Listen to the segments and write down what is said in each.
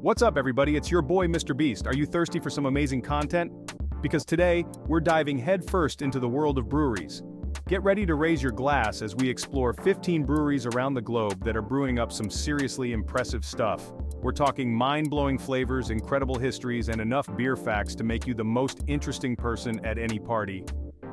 What's up, everybody? It's your boy, MrBeast. Are you thirsty for some amazing content? Because today, we're diving headfirst into the world of breweries. Get ready to raise your glass as we explore 15 breweries around the globe that are brewing up some seriously impressive stuff. We're talking mind-blowing flavors, incredible histories, and enough beer facts to make you the most interesting person at any party.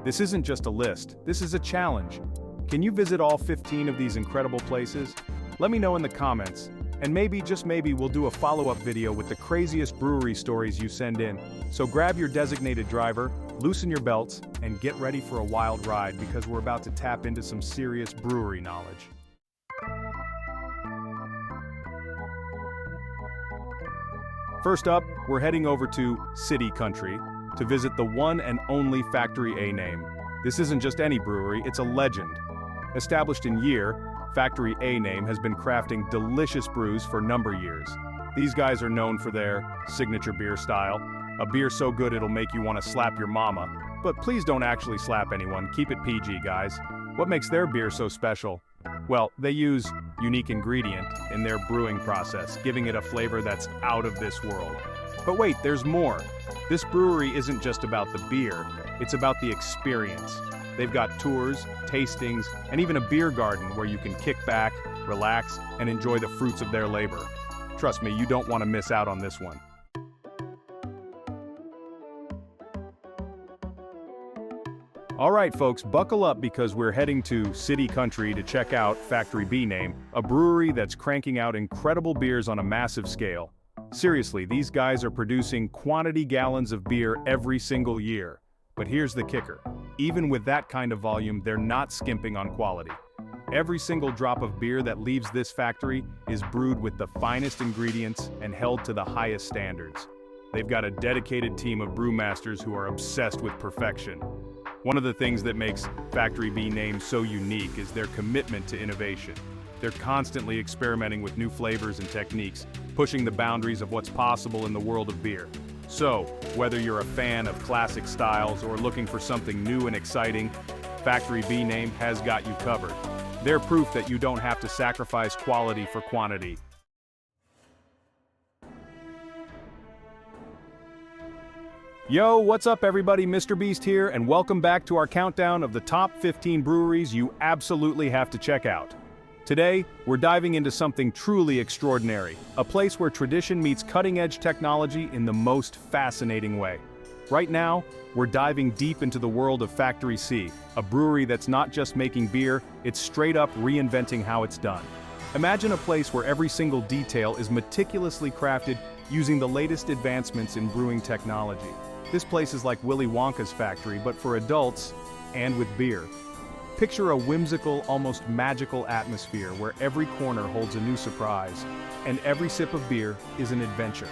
This isn't just a list, this is a challenge. Can you visit all 15 of these incredible places? Let me know in the comments. And maybe, just maybe, we'll do a follow-up video with the craziest brewery stories you send in. So grab your designated driver, loosen your belts, and get ready for a wild ride because we're about to tap into some serious brewery knowledge. First up, we're heading over to City Country to visit the one and only Factory A name. This isn't just any brewery, it's a legend. Established in year, Factory A name has been crafting delicious brews for number years. These guys are known for their signature beer style, a beer so good it'll make you want to slap your mama. But please don't actually slap anyone, keep it PG, guys. What makes their beer so special? Well, they use unique ingredient in their brewing process, giving it a flavor that's out of this world. But wait, there's more. This brewery isn't just about the beer, it's about the experience. They've got tours, tastings, and even a beer garden where you can kick back, relax, and enjoy the fruits of their labor. Trust me, you don't want to miss out on this one. All right, folks, buckle up because we're heading to City Country to check out Factory B name, a brewery that's cranking out incredible beers on a massive scale. Seriously, these guys are producing quantity gallons of beer every single year. But here's the kicker. Even with that kind of volume, they're not skimping on quality. Every single drop of beer that leaves this factory is brewed with the finest ingredients and held to the highest standards. They've got a dedicated team of brewmasters who are obsessed with perfection. One of the things that makes Factory B name so unique is their commitment to innovation. They're constantly experimenting with new flavors and techniques, pushing the boundaries of what's possible in the world of beer. So, whether you're a fan of classic styles or looking for something new and exciting, Factory B name has got you covered. They're proof that you don't have to sacrifice quality for quantity. Yo, what's up everybody, MrBeast here, and welcome back to our countdown of the top 15 breweries you absolutely have to check out. Today, we're diving into something truly extraordinary, a place where tradition meets cutting-edge technology in the most fascinating way. Right now, we're diving deep into the world of Factory C, a brewery that's not just making beer, it's straight up reinventing how it's done. Imagine a place where every single detail is meticulously crafted using the latest advancements in brewing technology. This place is like Willy Wonka's factory, but for adults and with beer. Picture a whimsical, almost magical atmosphere where every corner holds a new surprise, and every sip of beer is an adventure.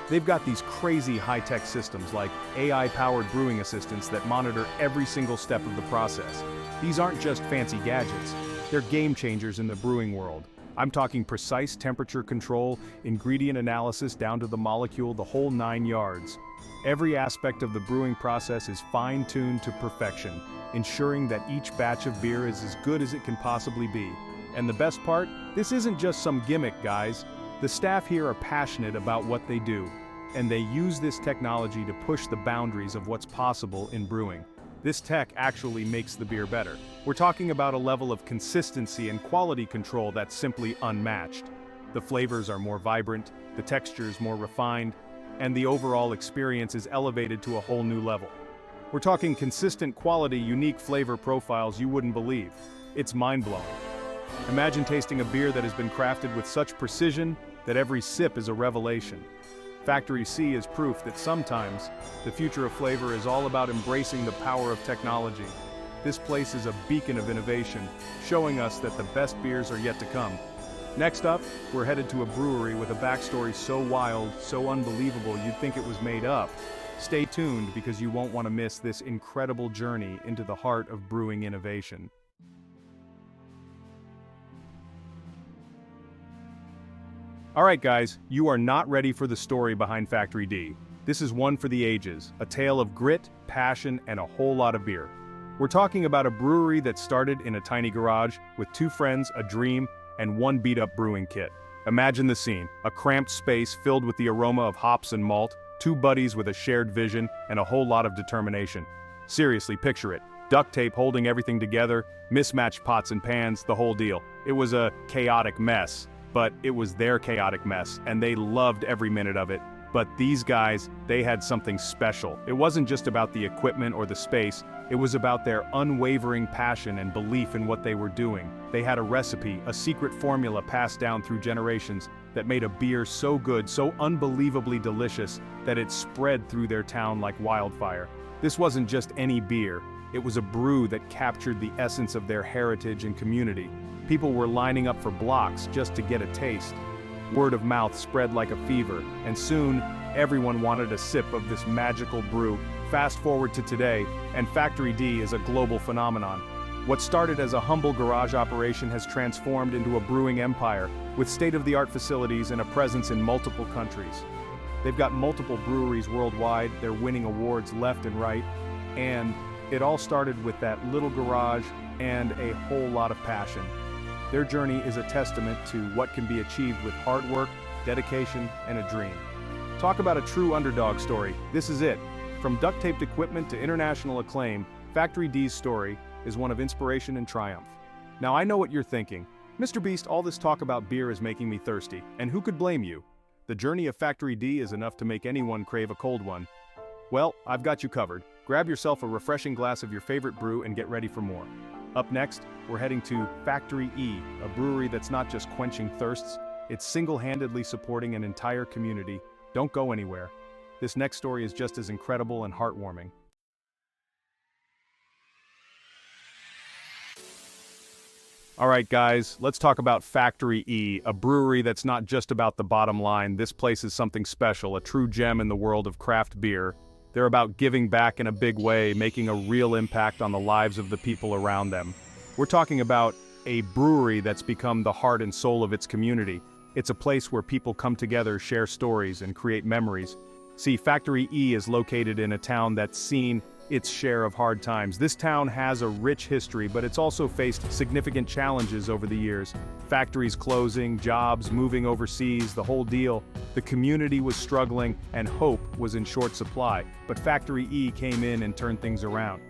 They've got these crazy high-tech systems like AI-powered brewing assistants that monitor every single step of the process. These aren't just fancy gadgets, they're game changers in the brewing world. I'm talking precise temperature control, ingredient analysis down to the molecule, the whole 9 yards. Every aspect of the brewing process is fine-tuned to perfection, ensuring that each batch of beer is as good as it can possibly be. And the best part? This isn't just some gimmick, guys. The staff here are passionate about what they do, and they use this technology to push the boundaries of what's possible in brewing. This tech actually makes the beer better. We're talking about a level of consistency and quality control that's simply unmatched. The flavors are more vibrant, the textures more refined, and the overall experience is elevated to a whole new level. We're talking consistent quality, unique flavor profiles you wouldn't believe. It's mind-blowing. Imagine tasting a beer that has been crafted with such precision that every sip is a revelation. Factory C is proof that sometimes the future of flavor is all about embracing the power of technology. This place is a beacon of innovation, showing us that the best beers are yet to come. Next up, we're headed to a brewery with a backstory so wild, so unbelievable you'd think it was made up. Stay tuned because you won't want to miss this incredible journey into the heart of brewing innovation. Alright guys, you are not ready for the story behind Factory D. This is one for the ages, a tale of grit, passion, and a whole lot of beer. We're talking about a brewery that started in a tiny garage with 2 friends, a dream, and 1 beat-up brewing kit. Imagine the scene, a cramped space filled with the aroma of hops and malt, two buddies with a shared vision, and a whole lot of determination. Seriously, picture it. Duct tape holding everything together, mismatched pots and pans, the whole deal. It was a chaotic mess, but it was their chaotic mess, and they loved every minute of it. But these guys, they had something special. It wasn't just about the equipment or the space, it was about their unwavering passion and belief in what they were doing. They had a recipe, a secret formula passed down through generations that made a beer so good, so unbelievably delicious, that it spread through their town like wildfire. This wasn't just any beer, it was a brew that captured the essence of their heritage and community. People were lining up for blocks just to get a taste. Word of mouth spread like a fever, and soon, everyone wanted a sip of this magical brew. Fast forward to today, and Factory D is a global phenomenon. What started as a humble garage operation has transformed into a brewing empire, with state-of-the-art facilities and a presence in multiple countries. They've got multiple breweries worldwide, they're winning awards left and right, and it all started with that little garage and a whole lot of passion. Their journey is a testament to what can be achieved with hard work, dedication, and a dream. Talk about a true underdog story. This is it. From duct-taped equipment to international acclaim, Factory D's story is one of inspiration and triumph. Now I know what you're thinking. MrBeast, all this talk about beer is making me thirsty, and who could blame you? The journey of Factory D is enough to make anyone crave a cold one. Well, I've got you covered. Grab yourself a refreshing glass of your favorite brew and get ready for more. Up next, we're heading to Factory E, a brewery that's not just quenching thirsts, it's single-handedly supporting an entire community. Don't go anywhere. This next story is just as incredible and heartwarming. Alright guys, let's talk about Factory E, a brewery that's not just about the bottom line. This place is something special, a true gem in the world of craft beer. They're about giving back in a big way, making a real impact on the lives of the people around them. We're talking about a brewery that's become the heart and soul of its community. It's a place where people come together, share stories, and create memories. See, Factory E is located in a town that's seen its share of hard times. This town has a rich history, but it's also faced significant challenges over the years. Factories closing, jobs moving overseas, the whole deal. The community was struggling, and hope was in short supply. But Factory E came in and turned things around.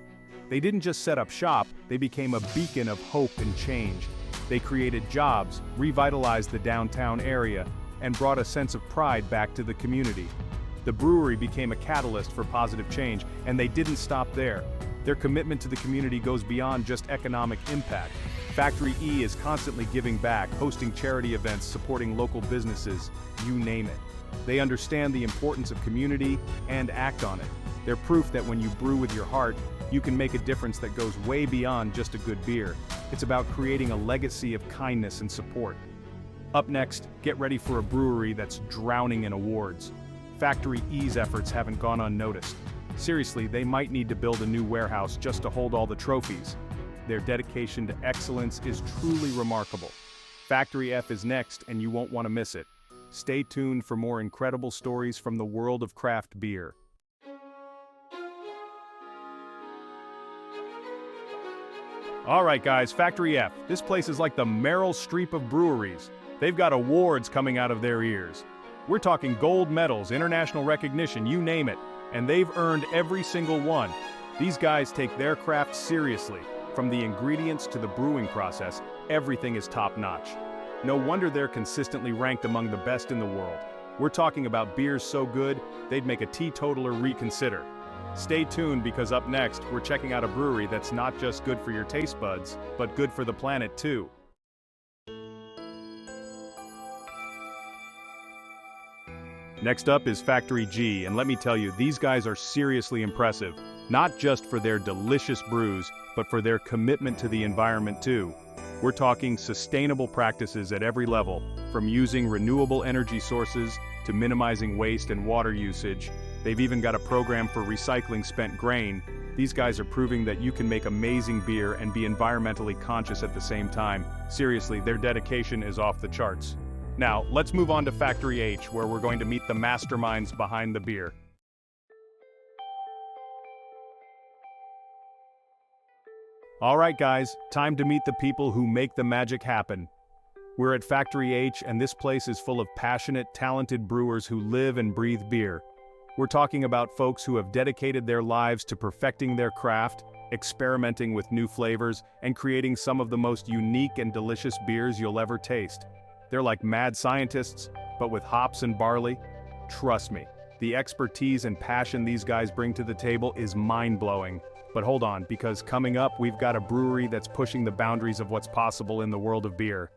They didn't just set up shop, they became a beacon of hope and change. They created jobs, revitalized the downtown area, and brought a sense of pride back to the community. The brewery became a catalyst for positive change, and they didn't stop there. Their commitment to the community goes beyond just economic impact. Factory E is constantly giving back, hosting charity events, supporting local businesses, you name it. They understand the importance of community and act on it. They're proof that when you brew with your heart, you can make a difference that goes way beyond just a good beer. It's about creating a legacy of kindness and support. Up next, get ready for a brewery that's drowning in awards. Factory E's efforts haven't gone unnoticed. Seriously, they might need to build a new warehouse just to hold all the trophies. Their dedication to excellence is truly remarkable. Factory F is next, and you won't want to miss it. Stay tuned for more incredible stories from the world of craft beer. Alright guys, Factory F. This place is like the Meryl Streep of breweries. They've got awards coming out of their ears. We're talking gold medals, international recognition, you name it, and they've earned every single one. These guys take their craft seriously. From the ingredients to the brewing process, everything is top-notch. No wonder they're consistently ranked among the best in the world. We're talking about beers so good, they'd make a teetotaler reconsider. Stay tuned because up next, we're checking out a brewery that's not just good for your taste buds, but good for the planet too. Next up is Factory G, and let me tell you, these guys are seriously impressive. Not just for their delicious brews, but for their commitment to the environment too. We're talking sustainable practices at every level, from using renewable energy sources to minimizing waste and water usage. They've even got a program for recycling spent grain. These guys are proving that you can make amazing beer and be environmentally conscious at the same time. Seriously, their dedication is off the charts. Now, let's move on to Factory H, where we're going to meet the masterminds behind the beer. Alright guys, time to meet the people who make the magic happen. We're at Factory H, and this place is full of passionate, talented brewers who live and breathe beer. We're talking about folks who have dedicated their lives to perfecting their craft, experimenting with new flavors, and creating some of the most unique and delicious beers you'll ever taste. They're like mad scientists, but with hops and barley. Trust me, the expertise and passion these guys bring to the table is mind-blowing. But hold on, because coming up, we've got a brewery that's pushing the boundaries of what's possible in the world of beer.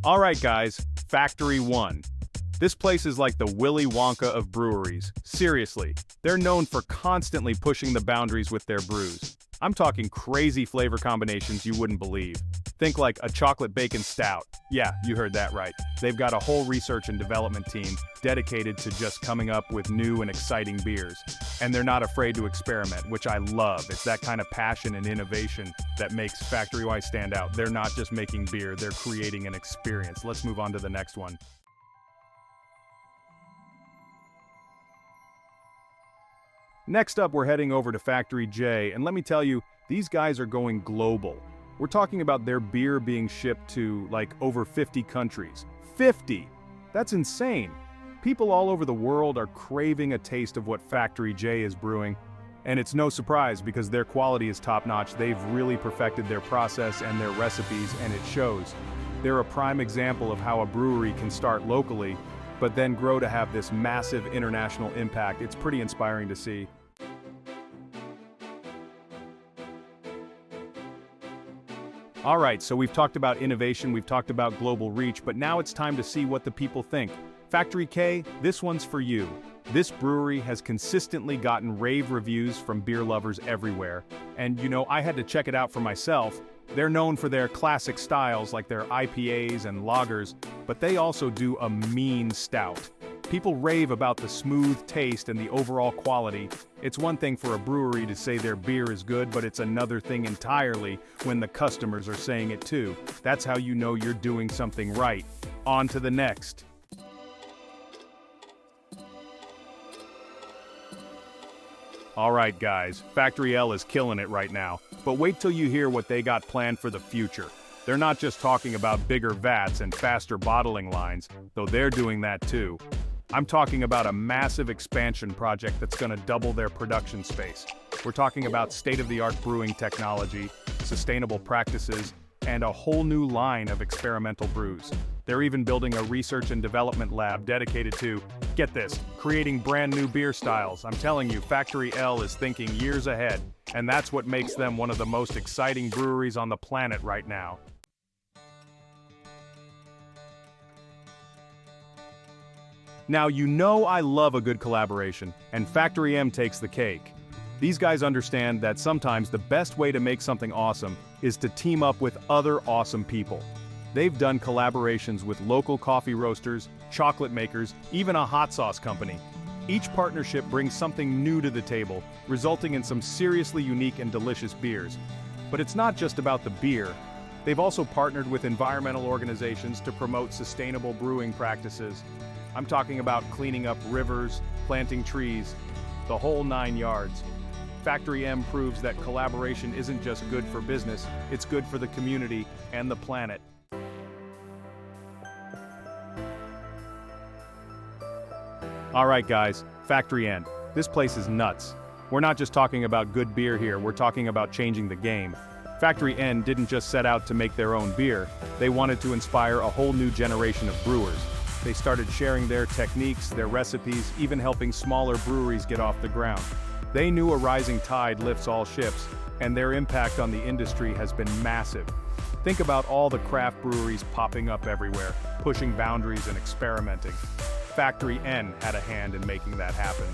Alright guys, Factory 1. This place is like the Willy Wonka of breweries. Seriously, they're known for constantly pushing the boundaries with their brews. I'm talking crazy flavor combinations you wouldn't believe. Think like a chocolate bacon stout. Yeah, you heard that right. They've got a whole research and development team dedicated to just coming up with new and exciting beers. And they're not afraid to experiment, which I love. It's that kind of passion and innovation that makes Factory Y stand out. They're not just making beer, they're creating an experience. Let's move on to the next one. Next up, we're heading over to Factory J, and let me tell you, these guys are going global. We're talking about their beer being shipped to, like, over 50 countries. 50! That's insane! People all over the world are craving a taste of what Factory J is brewing, and it's no surprise because their quality is top-notch. They've really perfected their process and their recipes, and it shows. They're a prime example of how a brewery can start locally, but then grow to have this massive international impact. It's pretty inspiring to see. Alright, so we've talked about innovation, we've talked about global reach, but now it's time to see what the people think. Factory K, this one's for you. This brewery has consistently gotten rave reviews from beer lovers everywhere. And you know, I had to check it out for myself. They're known for their classic styles like their IPAs and lagers, but they also do a mean stout. People rave about the smooth taste and the overall quality. It's one thing for a brewery to say their beer is good, but it's another thing entirely when the customers are saying it too. That's how you know you're doing something right. On to the next. Alright guys, Factory L is killing it right now, but wait till you hear what they got planned for the future. They're not just talking about bigger vats and faster bottling lines, though they're doing that too. I'm talking about a massive expansion project that's gonna double their production space. We're talking about state-of-the-art brewing technology, sustainable practices, and a whole new line of experimental brews. They're even building a research and development lab dedicated to, get this, creating brand new beer styles. I'm telling you, Factory L is thinking years ahead, and that's what makes them one of the most exciting breweries on the planet right now. Now, you know I love a good collaboration, and Factory M takes the cake. These guys understand that sometimes the best way to make something awesome is to team up with other awesome people. They've done collaborations with local coffee roasters, chocolate makers, even a hot sauce company. Each partnership brings something new to the table, resulting in some seriously unique and delicious beers. But it's not just about the beer. They've also partnered with environmental organizations to promote sustainable brewing practices. I'm talking about cleaning up rivers, planting trees, the whole 9 yards. Factory M proves that collaboration isn't just good for business, it's good for the community and the planet. Alright guys, Factory N. This place is nuts. We're not just talking about good beer here, we're talking about changing the game. Factory N didn't just set out to make their own beer, they wanted to inspire a whole new generation of brewers. They started sharing their techniques, their recipes, even helping smaller breweries get off the ground. They knew a rising tide lifts all ships, and their impact on the industry has been massive. Think about all the craft breweries popping up everywhere, pushing boundaries and experimenting. Factory N had a hand in making that happen.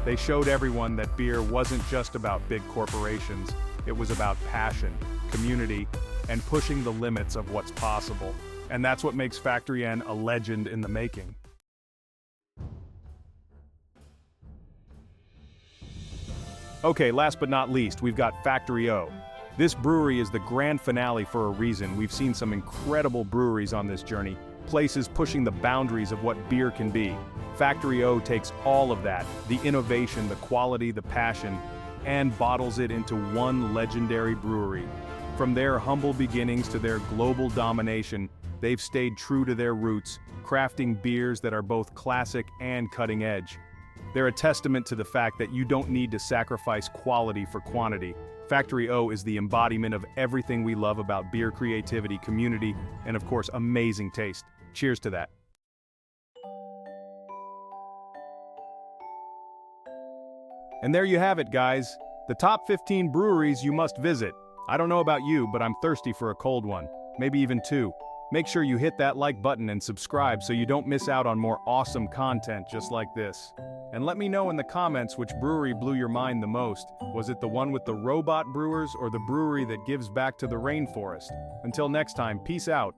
They showed everyone that beer wasn't just about big corporations, it was about passion, community, and pushing the limits of what's possible. And that's what makes Factory N a legend in the making. Okay, last but not least, we've got Factory O. This brewery is the grand finale for a reason. We've seen some incredible breweries on this journey, places pushing the boundaries of what beer can be. Factory O takes all of that, the innovation, the quality, the passion, and bottles it into one legendary brewery. From their humble beginnings to their global domination, they've stayed true to their roots, crafting beers that are both classic and cutting edge. They're a testament to the fact that you don't need to sacrifice quality for quantity. Factory O is the embodiment of everything we love about beer creativity, community, and of course, amazing taste. Cheers to that. And there you have it, guys. The top 15 breweries you must visit. I don't know about you, but I'm thirsty for a cold one. Maybe even two. Make sure you hit that like button and subscribe so you don't miss out on more awesome content just like this. And let me know in the comments which brewery blew your mind the most. Was it the one with the robot brewers or the brewery that gives back to the rainforest? Until next time, peace out.